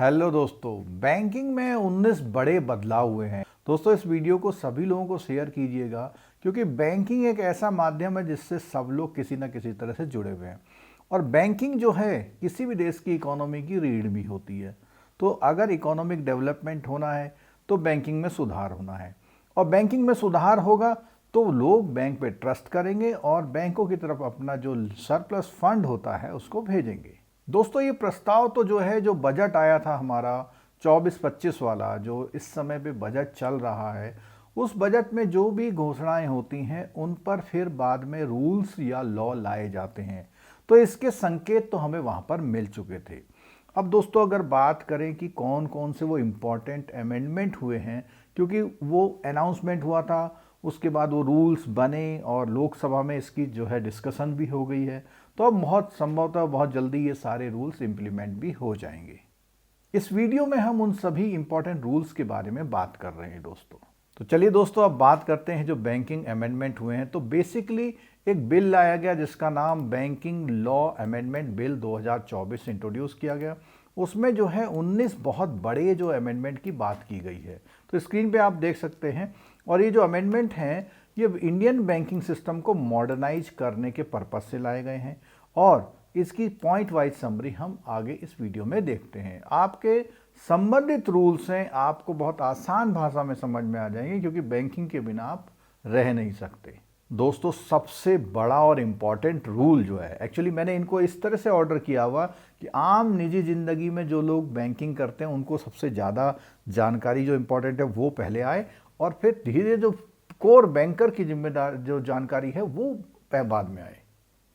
Hello दोस्तों, banking में 19 बड़े बदलाव हुए हैं। दोस्तों, इस वीडियो को सभी लोगों को शेयर कीजिएगा क्योंकि बैंकिंग एक ऐसा माध्यम है जिससे सब लोग किसी न किसी तरह से जुड़े हुए हैं। और बैंकिंग जो है किसी भी देश की इकोनॉमी की रीढ़ भी होती है। तो अगर इकोनॉमिक डेवलपमेंट होना है तो बैंकिंग में सुधार होना है, और बैंकिंग में सुधार होगा तो लोग बैंक पे ट्रस्ट करेंगे और बैंकों की तरफ अपना जो सरप्लस फंड होता है उसको भेजेंगे। दोस्तों, ये प्रस्ताव तो जो है, जो बजट आया था हमारा 24-25 वाला, जो इस समय पे बजट चल रहा है, उस बजट में जो भी घोषणाएं होती हैं उन पर फिर बाद में रूल्स या लॉ लाए जाते हैं। तो इसके संकेत तो हमें वहां पर मिल चुके थे। अब दोस्तों, अगर बात करें कि कौन कौन से वो इम्पॉर्टेंट अमेंडमेंट हुए हैं, क्योंकि वो अनाउंसमेंट हुआ था, उसके बाद वो रूल्स बने और लोकसभा में इसकी जो है डिस्कशन भी हो गई है, तो अब बहुत संभवतः बहुत जल्दी ये सारे रूल्स इम्प्लीमेंट भी हो जाएंगे। इस वीडियो में हम उन सभी इंपॉर्टेंट रूल्स के बारे में बात कर रहे हैं दोस्तों। तो चलिए दोस्तों, अब बात करते हैं जो बैंकिंग अमेंडमेंट हुए हैं। तो बेसिकली एक बिल लाया गया जिसका नाम banking law amendment bill 2024 introduce किया गया। उसमें जो है 19 बहुत बड़े जो अमेंडमेंट की बात की गई है। तो स्क्रीन पे आप देख सकते हैं, और ये जो अमेंडमेंट हैं ये इंडियन बैंकिंग सिस्टम को मॉडर्नाइज करने के पर्पज से लाए गए हैं, और इसकी पॉइंट वाइज समरी हम आगे इस वीडियो में देखते हैं। आपके संबंधित रूल्स हैं, आपको बहुत आसान भाषा में समझ में आ जाएंगे क्योंकि बैंकिंग के बिना आप रह नहीं सकते। दोस्तों, सबसे बड़ा और इम्पॉर्टेंट रूल जो है, एक्चुअली मैंने इनको इस तरह से ऑर्डर किया हुआ कि आम निजी ज़िंदगी में जो लोग बैंकिंग करते हैं उनको सबसे ज़्यादा जानकारी जो इम्पोर्टेंट है वो पहले आए, और फिर धीरे जो कोर बैंकर की जिम्मेदार जो जानकारी है वो बाद में आए।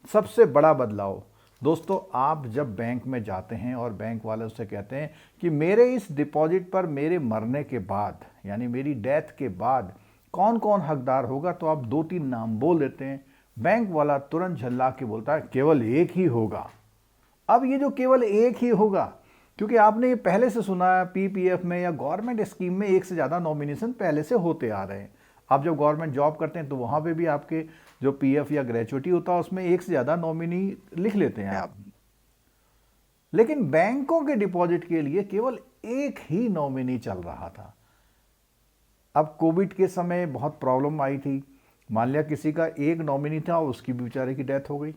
सबसे बड़ा बदलाव दोस्तों, आप जब बैंक में जाते हैं और बैंक वाले उससे कहते हैं कि मेरे इस डिपॉजिट पर मेरे मरने के बाद, यानी मेरी डेथ के बाद कौन कौन हकदार होगा, तो आप 2-3 नाम बोल देते हैं। बैंक वाला तुरंत झल्ला के बोलता है केवल एक ही होगा। अब ये जो केवल एक ही होगा, क्योंकि आपने ये पहले से सुना है पीपीएफ में या गवर्नमेंट स्कीम में एक से ज़्यादा नॉमिनेशन पहले से होते आ रहे हैं। आप जब गवर्नमेंट जॉब करते हैं तो वहाँ पे भी आपके जो पीएफ या ग्रेचुइटी होता है उसमें एक से ज़्यादा नॉमिनी लिख लेते हैं आप। लेकिन बैंकों के डिपॉजिट के लिए केवल एक ही नॉमिनी चल रहा था। अब कोविड के समय बहुत प्रॉब्लम आई थी, मान लिया किसी का एक नॉमिनी था और उसकी बेचारे की डेथ हो गई।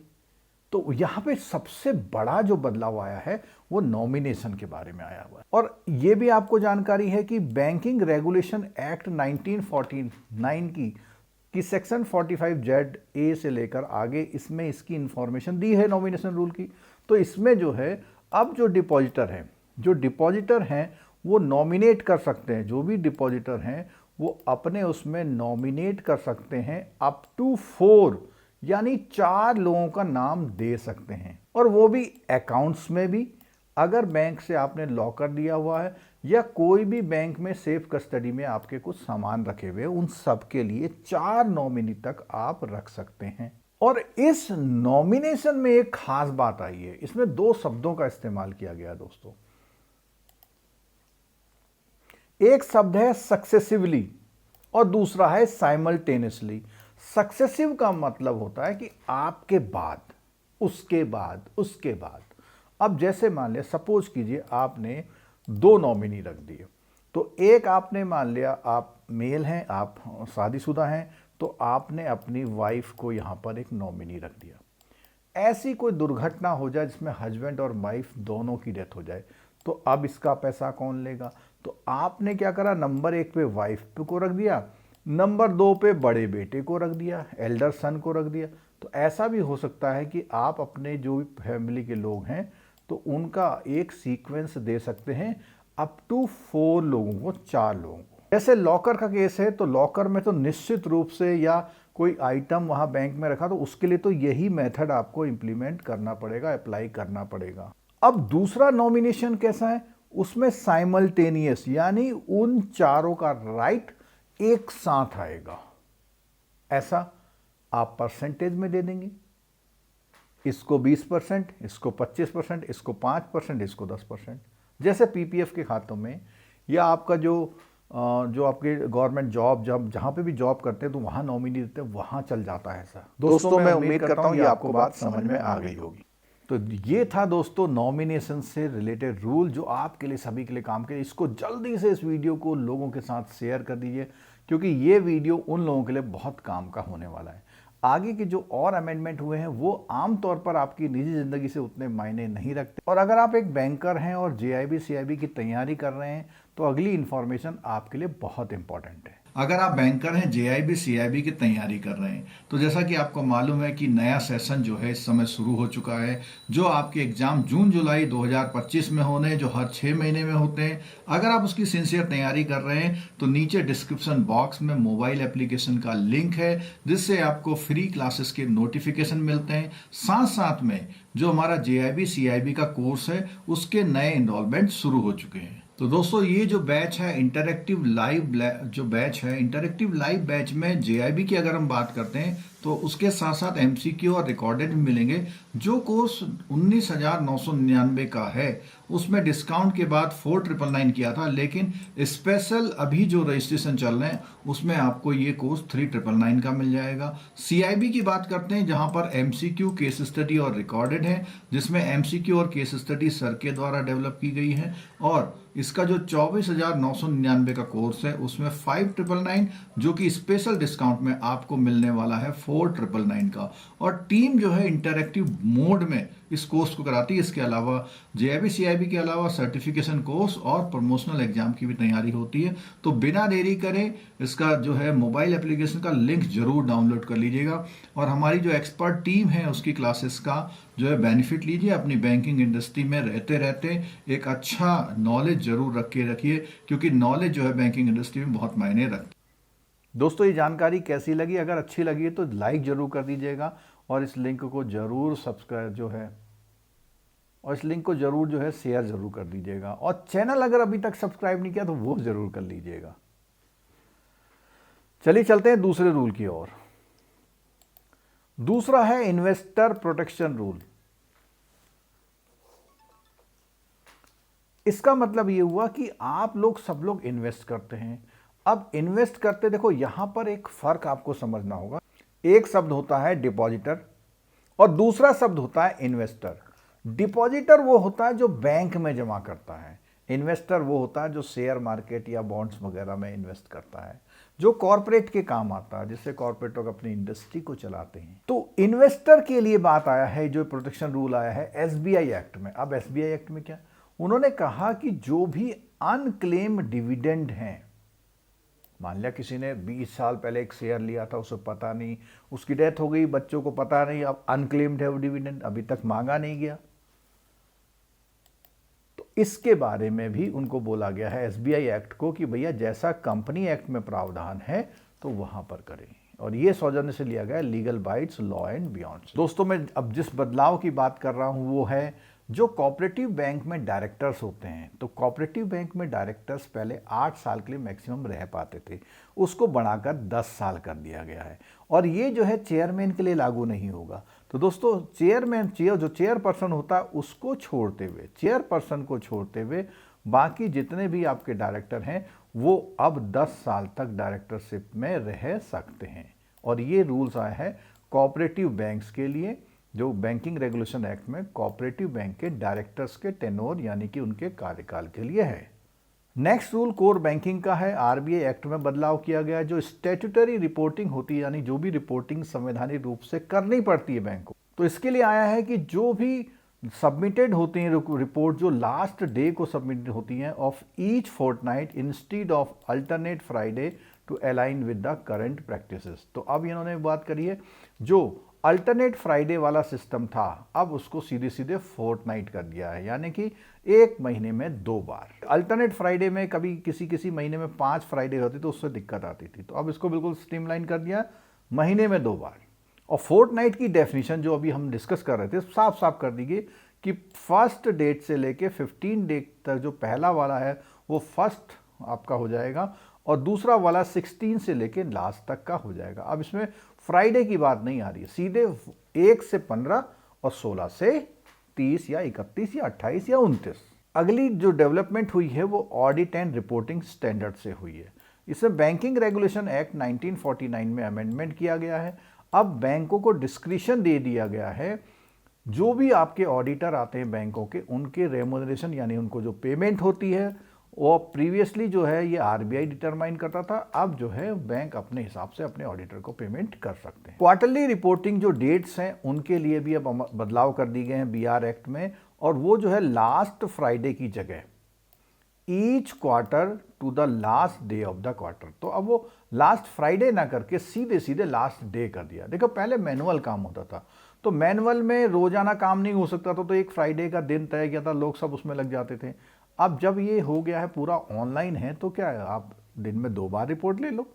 तो यहाँ पे सबसे बड़ा जो बदलाव आया है वो नॉमिनेशन के बारे में आया हुआ है। और ये भी आपको जानकारी है कि बैंकिंग रेगुलेशन एक्ट 1949 की सेक्शन 45Z ए से लेकर आगे इसमें इसकी इंफॉर्मेशन दी है नॉमिनेशन रूल की। तो इसमें जो है, अब जो डिपॉजिटर हैं वो नॉमिनेट कर सकते हैं। जो भी डिपॉजिटर हैं वो अपने उसमें नॉमिनेट कर सकते हैं अप टू 4, यानी 4 लोगों का नाम दे सकते हैं, और वो भी अकाउंट्स में भी, अगर बैंक से आपने लॉकर दिया हुआ है या कोई भी बैंक में सेफ कस्टडी में आपके कुछ सामान रखे हुए, उन सब के लिए 4 नॉमिनी तक आप रख सकते हैं। और इस नॉमिनेशन में एक खास बात आई है, इसमें 2 शब्दों का इस्तेमाल किया गया दोस्तों। एक शब्द है सक्सेसिवली और दूसरा है साइमल्टेनियसली। सक्सेसिव का मतलब होता है कि आपके बाद, उसके बाद, उसके बाद। अब जैसे मान लिया, सपोज कीजिए आपने 2 नॉमिनी रख दिए, तो एक आपने मान लिया आप मेल हैं, आप शादीशुदा हैं, तो आपने अपनी वाइफ को यहाँ पर एक नॉमिनी रख दिया। ऐसी कोई दुर्घटना हो जाए जिसमें हस्बैंड और वाइफ दोनों की डेथ हो जाए, तो अब इसका पैसा कौन लेगा? तो आपने क्या करा, नंबर 1 पे वाइफ को रख दिया, नंबर 2 पे बड़े बेटे को रख दिया, एल्डर सन को रख दिया। तो ऐसा भी हो सकता है कि आप अपने जो भी फैमिली के लोग हैं तो उनका एक सीक्वेंस दे सकते हैं अप टू 4 लोगों को, 4 लोगों को। जैसे लॉकर का केस है, तो लॉकर में तो निश्चित रूप से, या कोई आइटम वहाँ बैंक में रखा, तो उसके लिए तो यही मेथड आपको इम्प्लीमेंट करना पड़ेगा, अप्लाई करना पड़ेगा। अब दूसरा नॉमिनेशन कैसा है, उसमें साइमल्टेनियस, यानी उन 4 का राइट एक साथ आएगा। ऐसा आप परसेंटेज में दे देंगे, इसको 20%, इसको 25%, इसको 5%, इसको 10%। जैसे पीपीएफ के खातों में, या आपका जो आपके गवर्नमेंट जॉब, जहाँ पे भी जॉब करते हैं तो वहाँ नॉमिनी देते हैं, वहाँ चल जाता है ऐसा। दोस्तों, मैं उम्मीद करता हूँ ये आपको बात समझ में आ गई होगी। तो ये था दोस्तों नॉमिनेशन से रिलेटेड रूल जो आपके लिए सभी के लिए काम के। इसको जल्दी से इस वीडियो को लोगों के साथ शेयर कर दीजिए, क्योंकि ये वीडियो उन लोगों के लिए बहुत काम का होने वाला है। आगे के जो और अमेंडमेंट हुए हैं वो आमतौर पर आपकी निजी ज़िंदगी से उतने मायने नहीं रखते। और अगर आप एक बैंकर हैं और जेआईबी सीआईबी की तैयारी कर रहे हैं तो अगली इन्फॉर्मेशन आपके लिए बहुत इंपॉर्टेंट है। अगर आप बैंकर हैं, जेआईबी सीआईबी की तैयारी कर रहे हैं, तो जैसा कि आपको मालूम है कि नया सेशन जो है इस समय शुरू हो चुका है, जो आपके एग्जाम जून जुलाई 2025 में होने, जो हर 6 महीने में होते हैं। अगर आप उसकी सिंसियर तैयारी कर रहे हैं तो नीचे डिस्क्रिप्शन बॉक्स में मोबाइल एप्लीकेशन का लिंक है, जिससे आपको फ्री क्लासेस के नोटिफिकेशन मिलते हैं। साथ साथ में जो हमारा जेआईबी सीआईबी का कोर्स है उसके नए इनरोलमेंट शुरू हो चुके हैं। तो दोस्तों ये जो बैच है इंटरैक्टिव लाइव जो बैच है, इंटरैक्टिव लाइव बैच में जेआईबी की अगर हम बात करते हैं तो उसके साथ साथ एमसीक्यू और रिकॉर्डेड भी मिलेंगे। जो कोर्स 19,999 का है उसमें डिस्काउंट के बाद 4,999 किया था, लेकिन स्पेशल अभी जो रजिस्ट्रेशन चल रहे हैं उसमें आपको ये कोर्स 3,999 का मिल जाएगा। सीआईबी की बात करते हैं जहां पर एमसीक्यू, केस स्टडी और रिकॉर्डेड है, जिसमें एमसीक्यू और केस स्टडी सर के द्वारा डेवलप की गई है। और इसका जो 24,999 का कोर्स है उसमें 5,999 जो कि स्पेशल डिस्काउंट में आपको मिलने वाला है 4,999 का। और टीम जो है इंटरैक्टिव मोड में इस कोर्स को कराती है। इसके अलावा जेआईबी सीआईबी के अलावा सर्टिफिकेशन कोर्स और प्रमोशनल एग्जाम की भी तैयारी होती है। तो बिना देरी करें इसका जो है मोबाइल एप्लीकेशन का लिंक जरूर डाउनलोड कर लीजिएगा और हमारी जो एक्सपर्ट टीम है उसकी क्लासेस का जो है बेनिफिट लीजिए। अपनी बैंकिंग इंडस्ट्री में रहते रहते एक अच्छा नॉलेज जरूर रखिए, क्योंकि नॉलेज जो है बैंकिंग इंडस्ट्री में बहुत मायने रखती है। दोस्तों ये जानकारी कैसी लगी? अगर अच्छी लगी है तो लाइक जरूर कर दीजिएगा और इस लिंक को जरूर सब्सक्राइब जो है और इस लिंक को जरूर जो है शेयर जरूर कर दीजिएगा। और चैनल अगर अभी तक सब्सक्राइब नहीं किया तो वो जरूर कर लीजिएगा। चलिए चलते हैं दूसरे रूल की ओर। दूसरा है इन्वेस्टर प्रोटेक्शन रूल। इसका मतलब ये हुआ कि आप लोग सब लोग इन्वेस्ट करते हैं। अब इन्वेस्ट करते, देखो यहां पर एक फर्क आपको समझना होगा। एक शब्द होता है डिपॉजिटर और दूसरा शब्द होता है इन्वेस्टर। डिपॉजिटर वो होता है जो बैंक में जमा करता है, इन्वेस्टर वो होता है जो शेयर मार्केट या बॉन्ड्स वगैरह में इन्वेस्ट करता है, जो कॉर्पोरेट के काम आता है, जिससे कॉर्पोरेट लोग अपनी इंडस्ट्री को चलाते हैं। तो इन्वेस्टर के लिए बात आया है, जो प्रोटेक्शन रूल आया है एसबीआई एक्ट में। अब एसबीआई एक्ट में क्या उन्होंने कहा कि जो भी अनक्लेम डिविडेंड हैं, मान लिया किसी ने 20 साल पहले एक शेयर लिया था, उसे पता नहीं, उसकी डेथ हो गई, बच्चों को पता नहीं, अब अनक्लेम्ड है वो डिविडेंड, अभी तक मांगा नहीं गया, तो इसके बारे में भी उनको बोला गया है एसबीआई एक्ट को कि भैया जैसा कंपनी एक्ट में प्रावधान है तो वहां पर करें। और ये सौजन्य से लिया गया legal bytes law and beyond. दोस्तों मैं अब जिस बदलाव की बात कर रहा हूं वो है जो कोऑपरेटिव बैंक में डायरेक्टर्स होते हैं। तो कोऑपरेटिव बैंक में डायरेक्टर्स पहले 8 साल के लिए मैक्सिमम रह पाते थे, उसको बढ़ाकर 10 साल कर दिया गया है। और ये जो है चेयरमैन के लिए लागू नहीं होगा। तो दोस्तों जो चेयरपर्सन होता है उसको छोड़ते हुए, चेयरपर्सन को छोड़ते हुए बाकी जितने भी आपके डायरेक्टर हैं वो अब 10 साल तक डायरेक्टरशिप में रह सकते हैं। और ये रूल्स आए हैं कोऑपरेटिव बैंक्स के लिए, जो बैंकिंग रेगुलेशन एक्ट में कोऑपरेटिव बैंक के डायरेक्टर्स के टेनोर यानी कि उनके कार्यकाल के लिए है। नेक्स्ट रूल कोर बैंकिंग का है। आरबीआई एक्ट में बदलाव किया गया, जो स्टैट्यूटरी रिपोर्टिंग होती है, यानी जो भी रिपोर्टिंग संवैधानिक रूप से करनी पड़ती है बैंक को, तो इसके लिए आया है कि जो भी सबमिटेड होती हैं रिपोर्ट, जो लास्ट डे को सबमिट होती हैं of each fortnight instead of alternate Friday to align with the current practices. तो अब इन्होंने बात करी है जो अल्टरनेट फ्राइडे वाला सिस्टम था अब उसको सीधे सीधे फोर्टनाइट कर दिया है, यानी कि एक महीने में 2 बार। अल्टरनेट फ्राइडे में कभी किसी महीने में 5 फ्राइडे होती तो उससे दिक्कत आती थी, तो अब इसको बिल्कुल स्ट्रीमलाइन कर दिया, महीने में 2 बार। और फोर्टनाइट की डेफिनेशन जो अभी हम डिस्कस कर रहे थे साफ साफ कर दी गई कि फर्स्ट डेट से लेके 15 डेट तक जो पहला वाला है वो फर्स्ट आपका हो जाएगा और दूसरा वाला 16 से लेके लास्ट तक का हो जाएगा। अब इसमें फ्राइडे की बात नहीं आ रही है, सीधे 1 से 15 और 16 से 30 या 31 या 28 या 29। अगली जो डेवलपमेंट हुई है वो ऑडिट एंड रिपोर्टिंग स्टैंडर्ड से हुई है। इसमें बैंकिंग रेगुलेशन एक्ट 1949 में अमेंडमेंट किया गया है। अब बैंकों को डिस्क्रिशन दे दिया गया है जो भी आपके ऑडिटर आते हैं बैंकों के, उनके रेमुनरेशन यानी उनको जो पेमेंट होती है वो प्रीवियसली जो है ये आरबीआई डिटरमाइन करता था, अब जो है बैंक अपने हिसाब से अपने ऑडिटर को पेमेंट कर सकते हैं। क्वार्टरली रिपोर्टिंग जो डेट्स हैं उनके लिए भी अब बदलाव कर दिए गए हैं बीआर एक्ट में, और वो जो है लास्ट फ्राइडे की जगह each quarter to the last day of the quarter, तो अब वो लास्ट फ्राइडे ना करके सीधे सीधे लास्ट डे कर दिया। देखो पहले मैनुअल काम होता था, तो मैनुअल में रोजाना काम नहीं हो सकता था, तो एक फ्राइडे का दिन तय किया था, लोग सब उसमें लग जाते थे। अब जब ये हो गया है पूरा ऑनलाइन है, तो क्या है, आप दिन में 2 बार रिपोर्ट ले लो।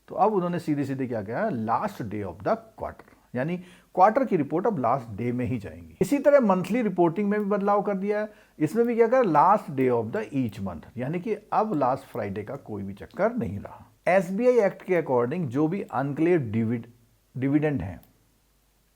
तो अब उन्होंने सीधे सीधे क्या किया, last day of the quarter, यानी क्वार्टर की रिपोर्ट अब लास्ट डे में ही जाएंगी। इसी तरह मंथली रिपोर्टिंग में भी बदलाव कर दिया है, इसमें भी क्या कर, last day of the each month, यानी कि अब लास्ट फ्राइडे का कोई भी चक्कर नहीं रहा। एसबीआई एक्ट के अकॉर्डिंग जो भी अनक्लेम्ड डिविडेंड है,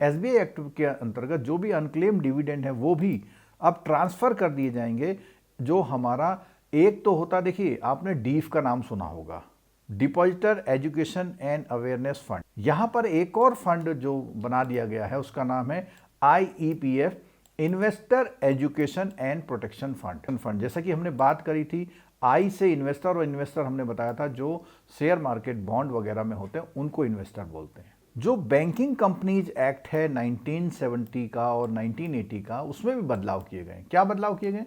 एसबीआई एक्ट के अंतर्गत जो भी अनक्लेम्ड डिविडेंड है वो भी अब ट्रांसफर कर दिए जाएंगे। जो हमारा एक तो होता, देखिए आपने डीफ का नाम सुना होगा, depositor education and awareness fund, यहां पर एक और फंड जो बना दिया गया है उसका नाम है IEPF, investor education and protection fund. जैसा कि हमने बात करी थी, आई से इन्वेस्टर, और इन्वेस्टर हमने बताया था जो शेयर मार्केट बॉन्ड वगैरह में होते हैं उनको इन्वेस्टर बोलते हैं। जो बैंकिंग कंपनीज एक्ट है 1970 का और 1980 का, उसमें भी बदलाव किए गए। क्या बदलाव किए गए,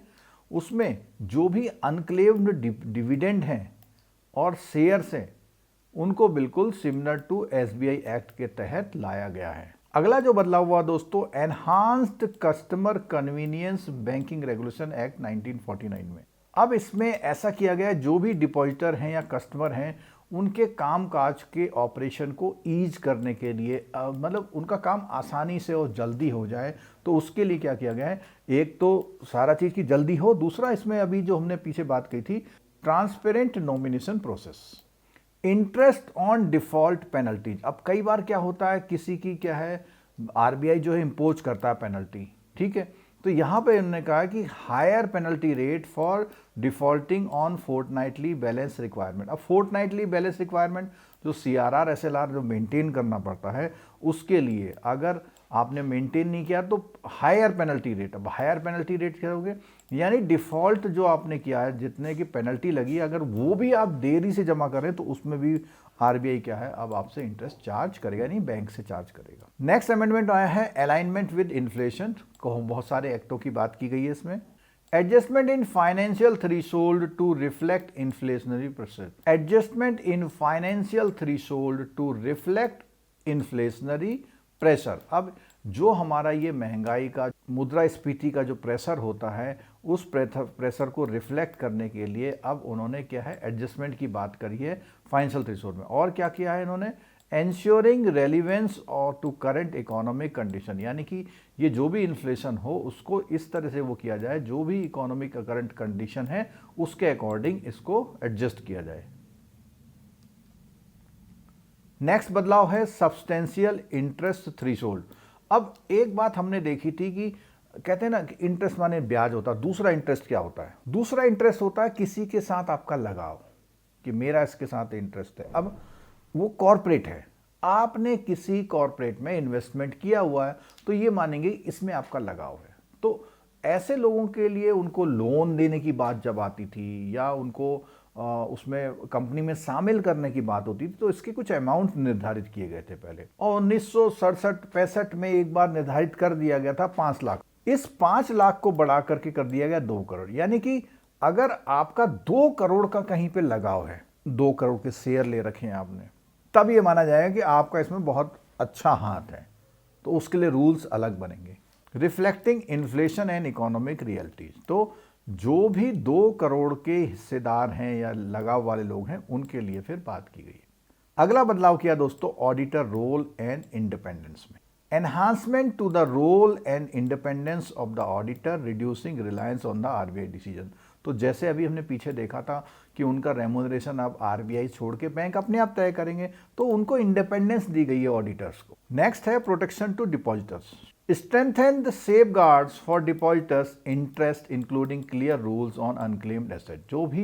उसमें जो भी अनक्लेम्ड डिविडेंड हैं और शेयर्स हैं उनको बिल्कुल सिमिलर टू एसबीआई एक्ट के तहत लाया गया है। अगला जो बदलाव हुआ दोस्तों, enhanced customer convenience banking regulation act 1949 में। अब इसमें ऐसा किया गया है, जो भी डिपॉजिटर हैं या कस्टमर हैं उनके कामकाज के ऑपरेशन को ईज करने के लिए, मतलब उनका काम आसानी से और जल्दी हो जाए, तो उसके लिए क्या किया गया है, एक तो सारा चीज़ की जल्दी हो, दूसरा इसमें अभी जो हमने पीछे बात की थी, transparent nomination process, interest on default penalties. अब कई बार क्या होता है, किसी की क्या है, आरबीआई जो है इम्पोज करता है पेनल्टी, ठीक है, तो यहां पे उन्होंने कहा कि higher penalty rate for defaulting on fortnightly balance requirement. अब फोर्टनाइटली बैलेंस रिक्वायरमेंट जो सीआरआर एसएलआर जो मेंटेन करना पड़ता है, उसके लिए अगर आपने मेंटेन नहीं किया तो हायर पेनल्टी रेट। अब हायर पेनल्टी रेट क्या होगे, यानी डिफॉल्ट जो आपने किया है, जितने की पेनल्टी लगी, अगर वो भी आप देरी से जमा करें तो उसमें भी आरबीआई क्या है, अब आपसे इंटरेस्ट चार्ज करेगा, नहीं बैंक से चार्ज करेगा। नेक्स्ट अमेंडमेंट आया है अलाइनमेंट विद इन्फ्लेशन, बहुत सारे एक्टों की बात की गई है इसमें। Adjustment in financial threshold to reflect inflationary pressure, adjustment in financial threshold to reflect inflationary pressure. अब जो हमारा ये महंगाई का, मुद्रास्फीति का जो प्रेशर होता है, उस प्रेशर को रिफ्लेक्ट करने के लिए अब उन्होंने क्या है, एडजस्टमेंट की बात करी है फाइनेंशियल थ्रेशोल्ड में। और क्या किया है इन्होंने, एंश्योरिंग रेलिवेंस और टू करंट इकोनॉमिक कंडीशन, यानी कि ये जो भी इन्फ्लेशन हो उसको इस तरह से वो किया जाए, जो भी इकोनॉमिक का करंट कंडीशन है उसके अकॉर्डिंग इसको एडजस्ट किया जाए। नेक्स्ट बदलाव है सब्सटेंशियल इंटरेस्ट थ्रेशोल्ड। अब एक बात हमने देखी थी कि कहते हैं ना कि इंटरेस्ट माने ब्याज होता है, दूसरा इंटरेस्ट क्या होता है, दूसरा इंटरेस्ट होता है किसी के साथ आपका लगाव, कि मेरा इसके साथ इंटरेस्ट है। अब वो कॉर्पोरेट है, आपने किसी कॉर्पोरेट में इन्वेस्टमेंट किया हुआ है, तो ये मानेंगे इसमें आपका लगाव है। तो ऐसे लोगों के लिए उनको लोन देने की बात जब आती थी, या उनको उसमें कंपनी में शामिल करने की बात होती थी, तो इसके कुछ अमाउंट निर्धारित किए गए थे पहले, और 1967-65 में एक बार निर्धारित कर दिया गया था 5 लाख। इस 5 लाख को बढ़ा करके कर दिया गया 2 करोड़, यानी कि अगर आपका 2 करोड़ का कहीं पे लगाव है, 2 करोड़ के शेयर ले रखे हैं आपने, तब ये माना जाएगा कि आपका इसमें बहुत अच्छा हाथ है, तो उसके लिए रूल्स अलग बनेंगे। Reflecting inflation and economic realities, तो जो भी 2 करोड़ के हिस्सेदार हैं या लगाव वाले लोग हैं उनके लिए फिर बात की गई। अगला बदलाव किया दोस्तों ऑडिटर रोल एंड इंडिपेंडेंस में, enhancement to the role and independence of the auditor, reducing reliance on the RBI decision. तो जैसे अभी हमने पीछे देखा था कि उनका रेम्यूनरेशन अब आरबीआई छोड़ के बैंक अपने आप तय करेंगे, तो उनको इंडिपेंडेंस दी गई है ऑडिटर्स को। नेक्स्ट है protection to depositors, strengthen the safeguards for depositors interest including clear rules on unclaimed asset। जो भी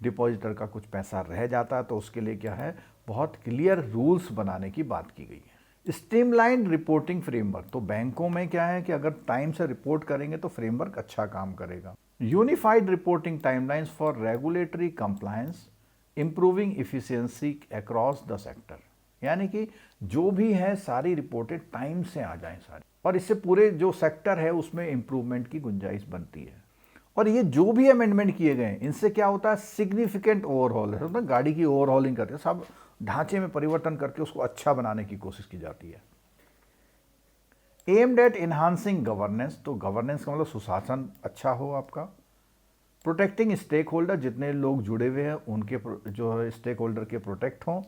डिपॉजिटर का कुछ पैसा रह जाता है तो उसके लिए क्या है, बहुत क्लियर रूल्स बनाने की बात की गई है। स्ट्रीमलाइन रिपोर्टिंग फ्रेमवर्क, तो बैंकों में क्या है कि अगर टाइम से रिपोर्ट करेंगे तो फ्रेमवर्क अच्छा काम करेगा। Unified reporting timelines for regulatory compliance improving efficiency across the sector, यानी कि जो भी है सारी रिपोर्टें टाइम से आ जाएं सारी, और इससे पूरे जो सेक्टर है उसमें इंप्रूवमेंट की गुंजाइश बनती है। और ये जो भी अमेंडमेंट किए गए इनसे क्या होता है, सिग्निफिकेंट ओवरहॉल है, मतलब गाड़ी की ओवरहॉलिंग करते हैं, सब ढांचे में परिवर्तन करके उसको अच्छा बनाने की कोशिश की जाती है। एम्ड एट इन्हांसिंग गवर्नेंस, तो गवर्नेंस का मतलब सुशासन अच्छा हो आपका। प्रोटेक्टिंग स्टेक होल्डर, जितने लोग जुड़े हुए हैं उनके जो स्टेक होल्डर के प्रोटेक्ट हों।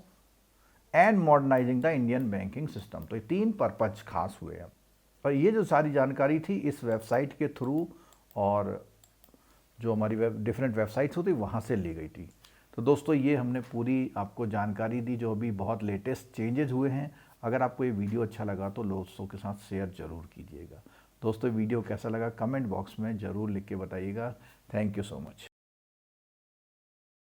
And modernising the Indian banking system, तो ये 3 पर्पज खास हुए हैं। और ये जो सारी जानकारी थी इस वेबसाइट के थ्रू और जो हमारी डिफरेंट वेबसाइट्स होती वहाँ से ली गई थी। तो दोस्तों ये हमने पूरी आपको जानकारी दी जो अभी बहुत लेटेस्ट चेंजेस हुए हैं। अगर आपको ये वीडियो अच्छा लगा तो दोस्तों के साथ शेयर ज़रूर कीजिएगा। दोस्तों वीडियो कैसा लगा कमेंट बॉक्स में ज़रूर लिख के बताइएगा। Thank you so much.